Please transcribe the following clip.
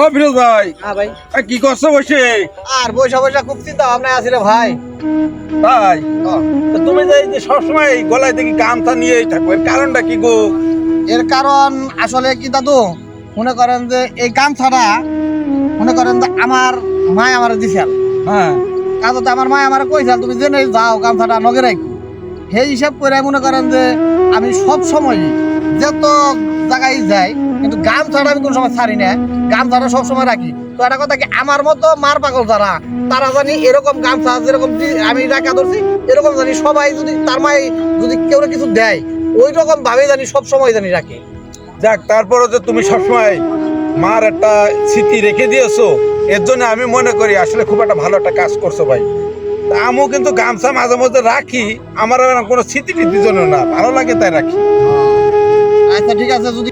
ও ফিরোজ ভাই, হ্যাঁ ভাই। কি করছো বসে? আর বৈশা বৈশা খুব চিন্তা ভাবনায় আছি রে ভাই। তাই তো তুমি যে এই যে সবসময় এই গলায় দেখি গামছা নিয়েই থাকো, এর কারণটা কি গো? এর কারণ আসলে কি দাদু, মনে করেন যে এই গামছাটা মনে করেন যে আমার মায় আমার দিছিল। হ্যাঁ, কাজতে আমার মায় আমার কইছিল তুমি জেনে যাও গামছাটা নগে রাখো। সেই হিসাব করে মনে করেন যে আমি সব সময় যত জায়গায় যাই কিন্তু গামছাটা আমি কোন সময় ছাড়ি না, গামছাটা সব সময় রাখি। তো একটা কথা কি, আমার মতো মার পাগল যারা, তারা জানি এরকম গামছা যেরকম আমি রাখা ধরছি এরকম জানি সবাই যদি তার মায় যদি কেউ কিছু দেয় ওই রকম ভাবে জানি সব সময় জানি রাখে। যাক, তারপরে যে তুমি সবসময় মার একটা স্মৃতি রেখে দিয়েছো, এর জন্য আমি মনে করি আসলে খুব একটা ভালো একটা কাজ করছো ভাই। তা আমিও কিন্তু গামছা মাঝে মধ্যে রাখি, আমার কোনো স্মৃতি টিতির জন্য না, ভালো লাগে তাই রাখি। আচ্ছা ঠিক আছে যদি